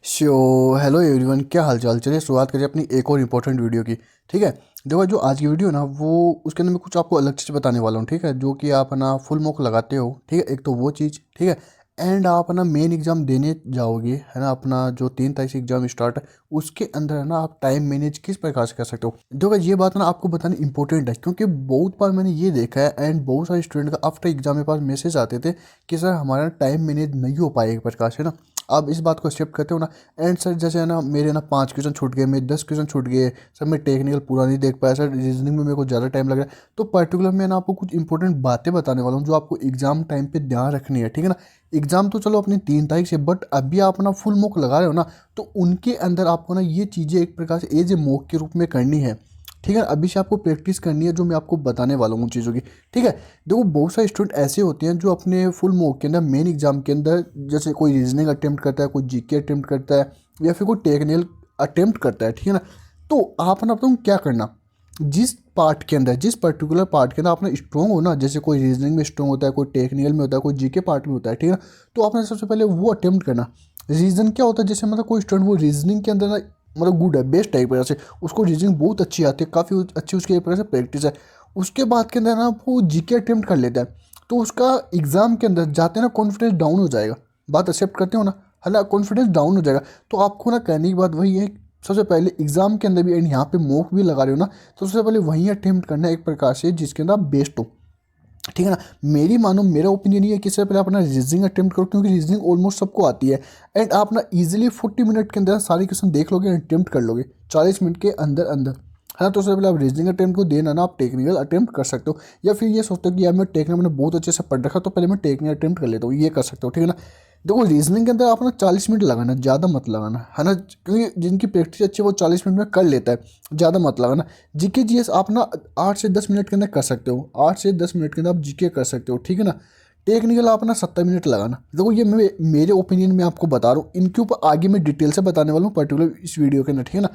So hello everyone, क्या हाल चाल। चलिए शुरुआत करिए अपनी एक और इम्पोर्टेंट वीडियो की। ठीक है, देखो जो आज की वीडियो ना वो उसके अंदर मैं कुछ आपको अलग चीज़ बताने वाला हूँ। ठीक है, जो कि आप ना फुल मॉक लगाते हो। ठीक है, एक तो वो चीज़। ठीक है, एंड आप ना मेन एग्जाम देने जाओगे, है ना, अपना जो 3 तारीख से एग्जाम स्टार्ट है उसके अंदर है ना आप टाइम मैनेज किस प्रकार से कर सकते हो। देखो ये बात ना आपको बतानी इंपॉर्टेंट है, क्योंकि बहुत बार मैंने ये देखा है एंड बहुत सारे स्टूडेंट का आफ्टर एग्जाम मेरे पास मैसेज आते थे कि सर हमारा टाइम मैनेज नहीं हो पाएगा एक प्रकार से ना। आप इस बात को एक्सेप्ट करते हो ना। एंड सर जैसे है ना मेरे ना 5 क्वेश्चन छूट गए, मेरे 10 क्वेश्चन छूट गए सर, मैं टेक्निकल पूरा नहीं देख पाया सर, रीजनिंग में मेरे को ज़्यादा टाइम लग रहा है। तो पर्टिकुलर मैं ना आपको कुछ इंपॉर्टेंट बातें बताने वाला हूँ जो आपको एग्जाम टाइम पे ध्यान रखनी है। ठीक है ना, एग्जाम तो चलो अपनी 3 तारीख से, बट अभी आप ना फुल मॉक लगा रहे हो ना, तो उनके अंदर आपको ना ये चीज़ें एक प्रकार से एज ए मॉक के रूप में करनी है। ठीक है, अभी से आपको प्रैक्टिस करनी है जो मैं आपको बताने वाला हूँ उन चीज़ों की। ठीक है, देखो बहुत सारे स्टूडेंट ऐसे होते हैं जो अपने फुल मॉक के अंदर मेन एग्जाम के अंदर जैसे कोई रीजनिंग अटेम्प्ट करता है, कोई जीके अटेम्प्ट करता है, या फिर कोई टेक्निकल अटेम्प्ट करता है। ठीक है ना, तो आप ना बताऊँ क्या करना, जिस पार्ट के अंदर, जिस पर्टिकुलर पार्ट के अंदर आपने स्ट्रॉन्ग हो ना, जैसे कोई रीजनिंग में स्ट्रॉन्ग होता है, कोई टेक्निकल में होता है, कोई जीके पार्ट में होता है। ठीक है ना, तो आपने सबसे पहले वो अटेम्प्ट करना। रीजन क्या होता है, जैसे मतलब कोई स्टूडेंट वो रीजनिंग के अंदर ना मतलब गुड है, बेस्ट है एक प्रकार से, उसको रीजनिंग बहुत अच्छी आती है, काफ़ी अच्छी उसकी एक प्रकार से प्रैक्टिस है। उसके बाद के अंदर ना वो जीके अटेम्प्ट कर लेता है, तो उसका एग्जाम के अंदर जाते ना कॉन्फिडेंस डाउन हो जाएगा। बात एक्सेप्ट करते हो ना, है ना, कॉन्फिडेंस डाउन हो जाएगा। तो आपको ना कहने की बात वही है, सबसे पहले एग्जाम के अंदर भी एंड यहाँ पे मॉक भी लगा रहे हो ना, तो सबसे पहले वही अटेम्प्ट करना है एक प्रकार से जिसके अंदर आप बेस्ट हो। ठीक है ना, मेरी मानो मेरा ओपिनियन ये है कि इससे पहले अपना रीजनिंग अटेम्प्ट करो, क्योंकि रीजनिंग ऑलमोस्ट सबको आती है। एंड आप ना इजीली 40 मिनट के अंदर सारे क्वेश्चन देख लोगे, अटेम्प्ट कर लोगे 40 मिनट के अंदर अंदर, है ना। तो उससे पहले आप रीजनिंग अटेम्प्ट को देना ना, आप टेक्निकल अटेम्प्ट कर सकते हो, या फिर ये सोचते हो कि यार मैं टेक्निकल मैंने बहुत अच्छे से पढ़ रखा तो पहले मैं टेक्निकल अटेम्प्ट कर लेता हूँ, ये कर सकते हो। ठीक है ना, देखो रीजनिंग के अंदर आप ना 40 मिनट लगाना, ज़्यादा मत लगाना, है ना, क्योंकि जिनकी प्रैक्टिस अच्छी है वो 40 मिनट में कर लेता है, ज़्यादा मत लगाना। जीके जीएस आप ना 8 से 10 मिनट के अंदर कर सकते हो, 8 से 10 मिनट के अंदर आप जीके कर सकते हो। ठीक है ना, टेक्निकल आप ना 70 मिनट लगाना। देखो ये मैं मेरे ओपिनियन में आपको बता रहा हूँ, इनके ऊपर आगे मैं डिटेल से बताने वाला हूँ पर्टिकुलर इस वीडियो के अंदर। ठीक है ना,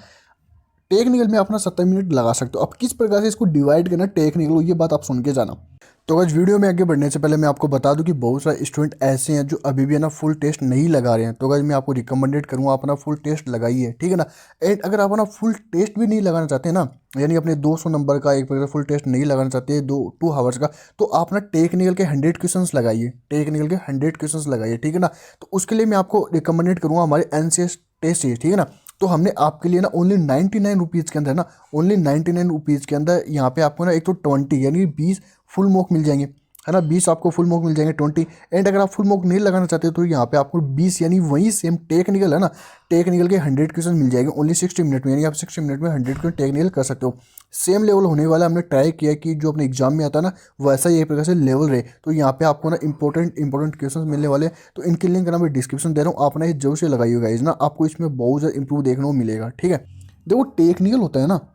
टेक्निकल में अपना 70 मिनट लगा सकते हो। अब किस प्रकार से इसको डिवाइड करना टेक्निकल, ये बात आप सुन के जाना। तो आज वीडियो में आगे बढ़ने से पहले मैं आपको बता दूं कि बहुत सारे स्टूडेंट ऐसे हैं जो अभी भी है ना फुल टेस्ट नहीं लगा रहे हैं। तो गाइस मैं आपको रिकमेंडेड करूंगा अपना फुल टेस्ट लगाइए। ठीक है ना, एंड अगर आप अपना फुल टेस्ट भी नहीं लगाना चाहते ना, यानी अपने 200 नंबर का एक फुल टेस्ट नहीं लगाना चाहते 2 आवर्स का, तो आप ना टेक्निकल के 100 क्वेश्चंस लगाइए, टेक्निकल के 100 क्वेश्चंस लगाइए। ठीक है ना, तो उसके लिए मैं आपको रिकमेंडेड करूंगा हमारे एनसीएस टेस्ट सीरीज। ठीक है ना, तो हमने आपके लिए ना ओनली 99 रुपीज़ के अंदर ना, ओनली 99 रुपीज़ के अंदर यहाँ पे आपको ना एक तो 20 यानी 20 फुल मॉक मिल जाएंगे, है ना, 20 आपको फुल मॉक मिल जाएंगे 20। एंड अगर आप फुल मॉक नहीं लगाना चाहते तो यहाँ पे आपको 20 यानी वही सेम टेक्निकल है ना, टेक्निकल के 100 क्वेश्चन मिल जाएंगे ओनली 60 मिनट में, यानी आप 60 मिनट में 100 क्वेश्चन टेक्निकल कर सकते हो। सेम लेवल होने वाला हमने ट्राई किया कि जो अपने एग्जाम में आता है ना वैसा ही एक प्रकार से लेवल रहे। तो यहाँ पे आपको ना इंपॉर्टेंट क्वेश्चन मिलने वाले हैं, तो इनकी लिंक ना मैं डिस्क्रिप्शन दे रहा हूँ, आप ना ये जरूर से लगाइएगा गाइस ना, आपको इसमें बहुत ज़्यादा इंप्रूव देखने को मिलेगा। ठीक है, देखो टेक्निकल होता है ना,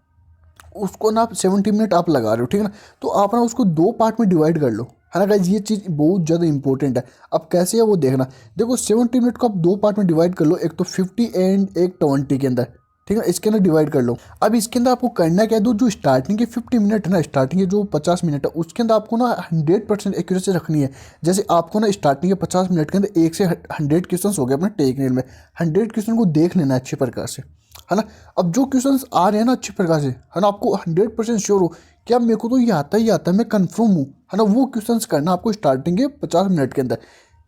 उसको ना आप 70 मिनट आप लगा रहे हो। ठीक है ना, तो आप ना उसको 2 पार्ट में डिवाइड कर लो, है ना गाइज, ये चीज़ बहुत ज़्यादा इंपॉर्टेंट है। अब कैसे है वो देखना, देखो 70 मिनट को आप 2 पार्ट में डिवाइड कर लो, एक तो 50 एंड एक 20 के अंदर। ठीक है, इसके अंदर डिवाइड कर लो। अब इसके अंदर आपको करना क्या है, जो स्टार्टिंग के 50 मिनट है ना, स्टार्टिंग के जो 50 मिनट है उसके अंदर आपको ना 100% एक्यूरेसी रखनी है। जैसे आपको ना स्टार्टिंग के 50 मिनट के अंदर 1 से 100 क्वेश्चन हो गए अपने टेक्निकल में, 100 क्वेश्चन को देख लेना अच्छे प्रकार से, है ना। अब जो क्वेश्चंस आ रहे हैं ना अच्छी प्रकार से, है ना, आपको 100% श्योर हो कि अब मेरे को तो ये आता ही आता है, मैं कंफर्म हूँ, है ना, वो क्वेश्चंस करना आपको स्टार्टिंग के 50 मिनट के अंदर।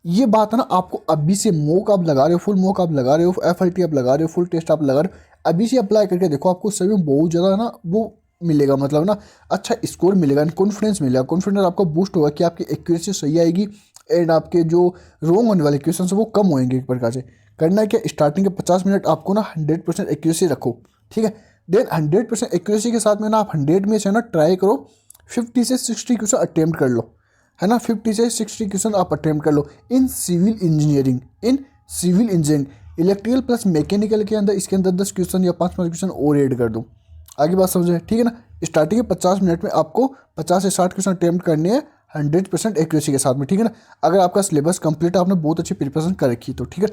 ये बात है ना, आपको अभी से मॉक आप लगा रहे हो, फुल मॉक आप लगा रहे हो, एफएलटी आप लगा रहे हो, फुल टेस्ट आप लगा रहे हो, अभी से अप्लाई करके देखो, आपको सभी में बहुत ज़्यादा ना वो मिलेगा, मतलब ना अच्छा स्कोर मिलेगा, कॉन्फिडेंस मिलेगा, कॉन्फिडेंस आपका बूस्ट होगा कि आपकी एक्यूरेसी सही आएगी। एंड आपके जो रॉन्ग होने वाले क्वेश्चन है वो कम होंगे एक प्रकार से। करना है क्या, स्टार्टिंग के 50 मिनट आपको ना 100% एक्यूरेसी रखो। ठीक है, देन 100% एक्यूरेसी के साथ में ना आप 100 में से ना ट्राई करो 50 से 60 क्वेश्चन अटेम्प्ट कर लो, है ना, 50 से 60 क्वेश्चन आप अटेम्प्ट कर लो in civil engineering, electrical plus mechanical के अंदर, इसके अंदर 10 क्वेश्चन या 5 5 क्वेश्चन और ऐड कर दो। आगे बात समझे, ठीक है ना। स्टार्टिंग के 50 मिनट में आपको 50 से 60 क्वेश्चन अटेम्प्ट करने हैं 100% एक्यूरेसी के साथ में। ठीक है ना, अगर आपका सिलेबस कंप्लीट आपने बहुत अच्छी प्रिपरेशन कर रखी तो ठीक है।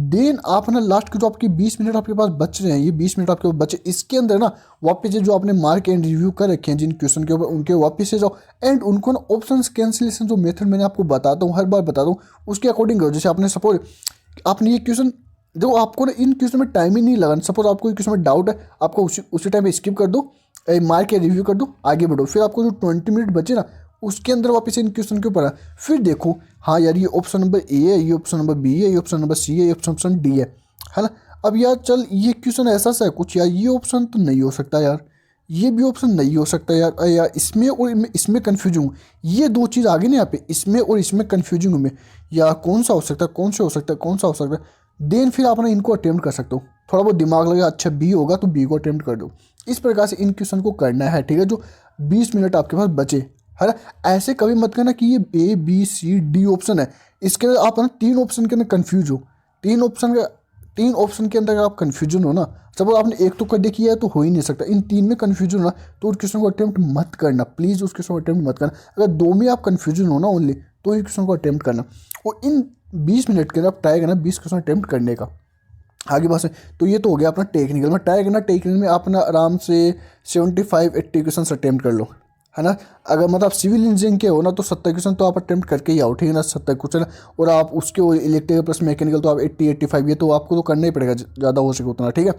देन आप ना लास्ट के जो आपकी 20 मिनट आपके पास बच रहे हैं, ये 20 मिनट आपके पास बचे, इसके अंदर ना वापस से जो आपने मार्क एंड रिव्यू कर रखे हैं जिन क्वेश्चन के ऊपर, उनके वापस से जाओ एंड उनको ना ऑप्शन कैंसिलेशन जो मेथड मैंने आपको बताता हूँ, हर बार बताता हूँ, उसके अकॉर्डिंग करो। जैसे आपने सपोज आपने ये क्वेश्चन देखो आपको ना इन क्वेश्चन में टाइम ही नहीं लगाना। सपोज आपको एक क्वेश्चन में डाउट है, आपको उसी टाइम पे स्किप कर दो, मार के रिव्यू कर दो, आगे बढ़ो। फिर आपको जो 20 मिनट बचे ना उसके अंदर वापस इन क्वेश्चन के ऊपर फिर देखो, हाँ यार ये ऑप्शन नंबर ए है, ये ऑप्शन नंबर बी है, ये ऑप्शन नंबर सी है, ये ऑप्शन डी है ना। अब यार चल ये क्वेश्चन ऐसा सा है कुछ, यार ये ऑप्शन तो नहीं हो सकता यार, ये भी ऑप्शन नहीं हो सकता यार, यार इसमें और इसमें कन्फ्यूज हूँ। ये दो चीज़ आ गई ना यहाँ पे, इसमें और इसमें कन्फ्यूजिंग हूँ मैं, यार कौन सा हो सकता है, कौन सा हो सकता है, कौन सा हो सकता है। देन फिर आप ना इनको अटेम्प्ट कर सकते हो, थोड़ा बहुत दिमाग लगे, अच्छा बी होगा तो बी को अटेम्प्ट कर दो। इस प्रकार से इन क्वेश्चन को करना है, ठीक है। जो 20 मिनट आपके पास बचे, है ना। ऐसे कभी मत करना कि ये A B C D option है, इसके अंदर आप ना 3 ऑप्शन के अंदर कन्फ्यूज हो। 3 ऑप्शन के अंदर अगर आप कन्फ्यूजन हो ना, सपोज आपने एक तो कर किया है तो हो ही नहीं सकता, इन 3 में कन्फ्यूजन हो ना, तो उस क्वेश्चन को अटेम्प्ट मत करना प्लीज़, उस क्वेश्चन को अटेम्प्ट मत करना। अगर 2 में आप कन्फ्यूजन हो ना ओनली, तो इस क्वेश्चन को अटेम्प्ट करना। और इन 20 मिनट के अंदर आप ट्राई करना 20 क्वेश्चन अटेम्प्ट करने का। आगे बस, तो ये तो हो गया अपना टेक्निकल में। ट्राई करना टेक्निकल में अपना आराम से 75-80 क्वेश्चन अटेम्प्ट कर लो, है ना। अगर मतलब आप सिविल इंजीनियरिंग के हो ना तो 70 क्वेश्चन तो आप अटेम्प्ट करके ही आओ, ठीक है ना, 70 क्वेश्चन। और आप उसके इलेक्ट्रिकल प्लस मैकेनिकल तो आप 80-85, ये तो आपको तो करना ही पड़ेगा, ज़्यादा हो सके उतना, ठीक है।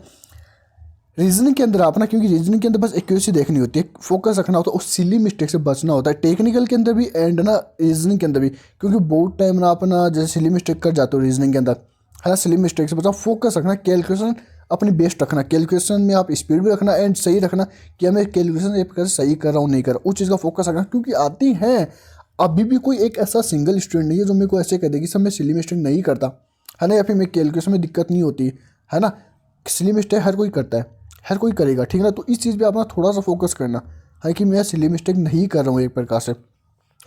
रीजनिंग के अंदर आप ना, क्योंकि रीजनिंग के अंदर बस एक्यूरेसी देखनी होती है, फोकस रखना होता है और सिली मिस्टेक से बचना होता है। टेक्निकल के अंदर भी एंड ना रीजनिंग के अंदर भी, क्योंकि बहुत टाइम ना अपना जैसे सिली मिस्टेक कर जाते हो रीजनिंग के अंदर, है ना। सिली मिस्टेक से बचाओ, फोकस रखना, कैलकुलेशन अपनी बेस्ट रखना, कैलकुलेशन में आप स्पीड भी रखना एंड सही रखना कि मैं कैलकुलेशन एक प्रकार से सही कर रहा हूँ नहीं कर रहा, उस चीज़ का फोकस रखना। क्योंकि आती हैं, अभी भी कोई एक ऐसा सिंगल स्टूडेंट नहीं है जो मेरे को ऐसे कह देगी सर मैं सिली मिस्टेक नहीं करता, है ना, या फिर मेरे कैलकुलेशन में दिक्कत नहीं होती, है ना। सिली मिस्टेक हर कोई करता है, हर कोई करेगा, ठीक है ना। तो इस चीज़ पे अपना थोड़ा सा फोकस करना है कि मैं सिली मिस्टेक नहीं कर रहा हूँ एक प्रकार से,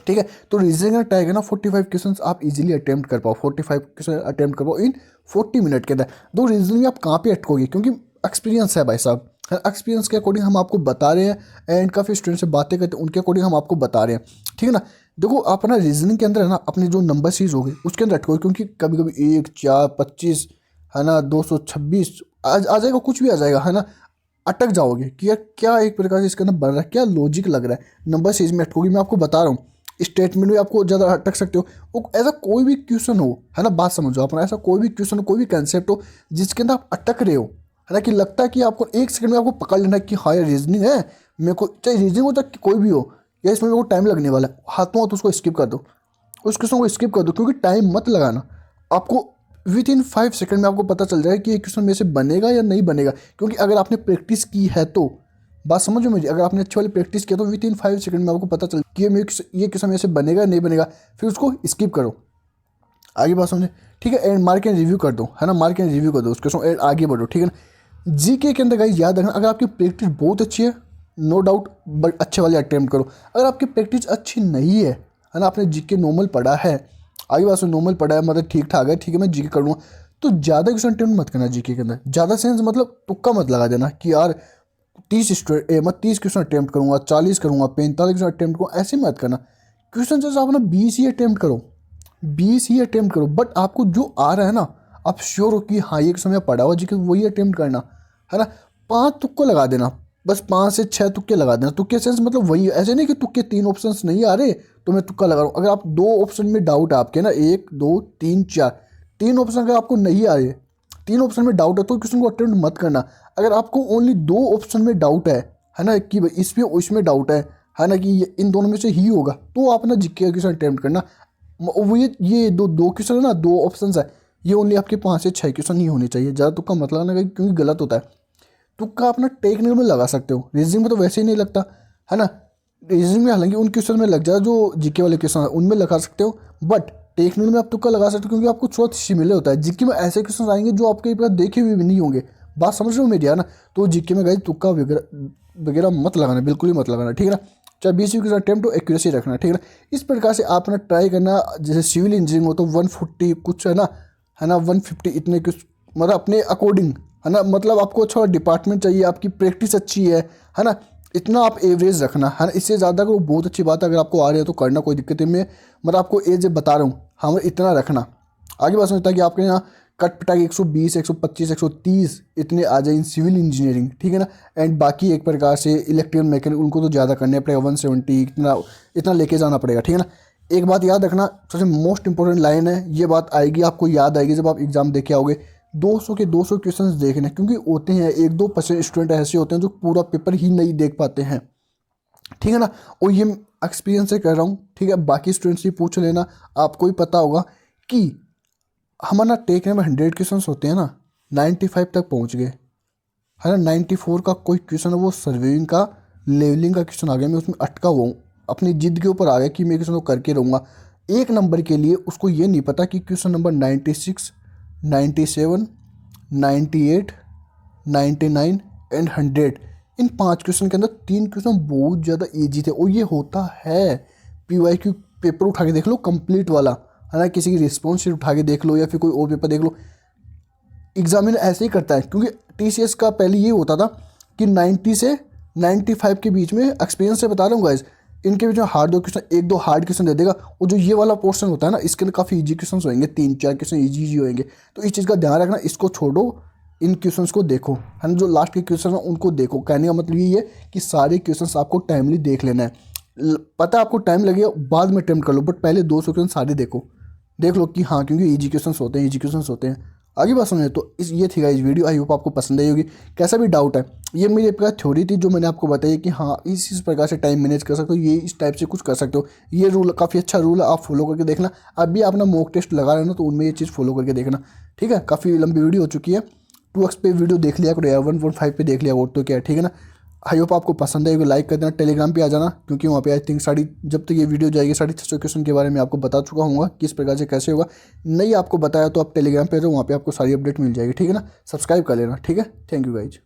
ठीक है। तो रीजनिंग का टैग है ना 45 क्वेश्चन आप इजीली अटेम्प्ट कर पाओ, 45 क्वेश्चन अटेम्प्ट कर पाओ इन 40 मिनट के अंदर। दो रीजनिंग में आप कहाँ पे अटकोगे, क्योंकि एक्सपीरियंस है भाई साहब, एक्सपीरियंस के अकॉर्डिंग हम आपको बता रहे हैं एंड काफ़ी स्टूडेंट से बातें करते हैं उनके अकॉर्डिंग हम आपको बता रहे हैं, ठीक है ना। देखो आप ना रीजनिंग के अंदर है ना अपने जो नंबर सीरीज होगी उसके अंदर अटकोगे, क्योंकि कभी कभी 1 4 25, है ना, 226 आ जाएगा, कुछ भी आ जाएगा, है ना। अटक जाओगे कि यार क्या एक प्रकार से इसके अंदर बन रहा है, क्या लॉजिक लग रहा है, नंबर सीरीज में अटकोगे। मैं आपको बता रहा हूँ, स्टेटमेंट में आपको ज़्यादा अटक सकते हो। वो ऐसा कोई भी क्वेश्चन हो, है ना, बात समझो अपना, ऐसा कोई भी क्वेश्चन हो, कोई भी कंसेप्ट हो जिसके अंदर आप अटक रहे हो, है ना, कि लगता है कि आपको 1 सेकंड में आपको पकड़ लेना है कि हाँ यार रीजनिंग है, मेरे को चाहे रीजनिंग हो चाहे कोई भी हो, या इसमें मेरे को टाइम लगने वाला है, हाथों हाथ उसको स्किप कर दो, उस क्वेश्चन को स्किप कर दो, क्योंकि टाइम मत लगाना। आपको विद इन 5 सेकंड में आपको पता चल जाएगा कि ये क्वेश्चन मेरे से बनेगा या नहीं बनेगा। क्योंकि अगर आपने प्रैक्टिस की है तो, बात समझो मेरी, अगर आपने अच्छी वाली प्रैक्टिस किया तो विद इन 5 सेकंड में आपको पता चल कि ये क्वेश्चन मेरे से बनेगा या नहीं बनेगा, फिर उसको स्किप करो, आगे बात समझे, ठीक है। एंड मार्क एंड रिव्यू कर दो, है ना, मार्क एंड रिव्यू कर दो उस क्वेश्चन एंड आगे बढ़ो, ठीक है ना। जीके के अंदर गाइस याद रखना, अगर आपकी प्रैक्टिस बहुत अच्छी है नो डाउट बट अच्छे वाले अटेम्प्ट करो। अगर आपकी प्रैक्टिस अच्छी नहीं है ना, आपने जीके नॉर्मल पढ़ा है, आगे बात से नॉर्मल पढ़ा है, मतलब ठीक ठाक है, ठीक है मैं जीके कर लूँगा, तो ज़्यादा क्वेश्चन अटेम्प्ट मत करना जीके के अंदर। ज़्यादा सेंस मतलब तुक्का मत लगा देना कि यार 30 क्वेश्चन अटेम्प्ट करूँगा, 40 करूँगा, 45 क्वेश्चन अटेम्प्ट करूँगा, ऐसे मत करना। क्वेश्चन जैसे आप ना 20 ही अटेम्प्ट करो, 20 ही अटेम्प्ट करो, बट आपको जो आ रहा है ना आप श्योर हो कि हाँ ये समय पढ़ा हुआ जी, वही अटेम्प्ट करना, है ना। 5 तुक्के लगा देना, बस 5 से 6 तुक्के लगा देना। तुक्के सेंस मतलब वही, ऐसे नहीं कि तुक्के 3 ऑप्शंस नहीं आ रहे तो मैं तुक्का लगा रहा हूँ। अगर आप 2 ऑप्शन में डाउट है आपके ना, 1 2 3 4, 3 ऑप्शन अगर आपको नहीं आ रहे, 3 ऑप्शन में डाउट है तो क्वेश्चन को अटेम्प्ट मत करना। अगर आपको ओनली 2 ऑप्शन में डाउट है ना, कि भाई इसमें उसमें डाउट है ना, कि इन दोनों में से ही होगा, तो आप ना जीके का क्वेश्चन अटेम्प्ट करना। वो ये दो क्वेश्चन है ना, 2 ऑप्शन है, ये ओनली आपके 5 से 6 क्वेश्चन नहीं होने चाहिए, ज़्यादा तुक्का मत लगाना क्योंकि गलत होता है। तुक्का अपना टेक्निकल में लगा सकते हो, रीजनिंग में तो वैसे ही नहीं लगता, है ना। रीजनिंग में हालांकि उन क्वेश्चन में लग जाए जो जीके वाले क्वेश्चन है उनमें लगा सकते हो, बट टेक्निकल में आप तुक्का लगा सकते हो क्योंकि आपको थोड़ा सिमिलर होता है। जीके में ऐसे क्वेश्चन आएंगे जो आपके पास देखे हुए भी नहीं होंगे, बात समझ रहे हो मेरी, है ना। तो जीके में गई तुक्का वगैरह मत लगाना, बिल्कुल ही मत लगाना, ठीक है ना। चाहे 20 क्वेश्चन अटेम्प्ट हो एक्यूरेसी रखना, ठीक है ना। इस प्रकार से आप ना ट्राई करना, जैसे सिविल इंजीनियरिंग हो तो 140 कुछ है ना 150 इतने कुछ, मतलब अपने अकॉर्डिंग, है ना। मतलब आपको अच्छा डिपार्टमेंट चाहिए, आपकी प्रैक्टिस अच्छी है ना, इतना आप एवरेज रखना, है ना। इससे ज़्यादा अगर बहुत अच्छी बात है, अगर आपको आ रही है तो करना, कोई दिक्कत नहीं। मैं मतलब आपको एज बता रहा हूँ, हाँ इतना रखना। आगे बात समझता है कि आपके यहाँ कट पिटा के 120 125 130 इतने आ जाए इन सिविल इंजीनियरिंग, ठीक है ना। एंड बाकी एक प्रकार से इलेक्ट्रिकल मैकेनिक उनको तो ज़्यादा करने पड़ेगा, 170 इतना लेके जाना पड़ेगा, ठीक है ना। एक बात याद रखना, सबसे मोस्ट इंपॉर्टेंट लाइन है, ये बात आएगी आपको याद आएगी जब आप एग्ज़ाम दे के आओगे, 200 के 200 क्वेश्चंस देखने, क्योंकि होते हैं 1-2% स्टूडेंट ऐसे होते हैं जो पूरा पेपर ही नहीं देख पाते हैं, ठीक है ना। और ये एक्सपीरियंस से कर रहा हूँ, ठीक है। बाकी स्टूडेंट्स से पूछ लेना, आपको ही पता होगा कि हमारा टेकने में 100 क्वेश्चन होते हैं ना, 95 तक पहुँच गए, है ना। 94 का कोई क्वेश्चन है वो सर्वेइंग का लेवलिंग का क्वेश्चन आ गया, मैं उसमें अटका हुआ हूँ, अपनी जिद के ऊपर आ गया कि मैं क्वेश्चन को करके रहूँगा। 1 नंबर के लिए उसको ये नहीं पता कि question number 96, 97, 98, 99 and 100, in 5 question के अंदर 3 क्वेश्चन बहुत ज़्यादा ईजी थे। और ये होता है, PYQ पेपर उठा के देख लो कंप्लीट वाला, है ना, किसी की रिस्पॉन्स शीट उठा के देख लो या फिर कोई और पेपर देख लो, एग्जामिनर ऐसे ही करता है। क्योंकि TCS का पहले ये होता था कि 90 से 95 के बीच में, एक्सपीरियंस से बता रहा हूँ गाइस, इनके बीच में हार्ड 2 क्वेश्चन, 1-2 हार्ड क्वेश्चन दे देगा। और जो ये वाला पोर्शन होता है ना, इसके अंदर काफ़ी ईजी क्वेश्चन होंगे, 3-4 क्वेश्चन ईजी होंगे। तो इस चीज़ का ध्यान रखना, इसको छोड़ो, इन क्वेश्चंस को देखो, है ना। जो लास्ट के क्वेश्चन हैं उनको देखो। कहने का मतलब ये है कि सारे क्वेश्चंस आपको टाइमली देख लेना है। पता है आपको टाइम लगेगा, बाद में अटेम्प्ट कर लो, बट पहले 200 क्वेश्चन सारे देख लो कि हाँ, क्योंकि ईजी क्वेश्चंस होते हैं। आगे बात समझे तो ये थी गाइस वीडियो, आई होप आपको पसंद आई होगी। कैसा भी डाउट है, ये मेरी एक थ्योरी थी जो मैंने आपको बताई कि हाँ, इस प्रकार से टाइम मैनेज कर सकते हो, ये इस टाइप से कुछ कर सकते हो। ये रूल काफ़ी अच्छा रूल है, आप फॉलो करके देखना। अभी आप अपना मॉक टेस्ट लगा रहे हो ना, तो उनमें ये चीज़ फॉलो करके देखना, ठीक है। काफ़ी लंबी वीडियो हो चुकी है, 2x पे वीडियो देख लिया करो या 1.5 पे देख लिया और तो क्या है, ठीक है ना। आई होप आपको पसंद आएगी, लाइक कर देना, टेलीग्राम पे आ जाना, क्योंकि वहाँ पे आई थिंक जब तक ये वीडियो जाएगी 650 क्वेश्चन के बारे में आपको बता चुका हूँ किस प्रकार से कैसे होगा। नहीं आपको बताया तो आप टेलीग्राम पे आ जाओ, वहाँ पे आपको सारी अपडेट मिल जाएगी, ठीक है ना। सब्सक्राइब कर लेना, ठीक है। Thank you guys.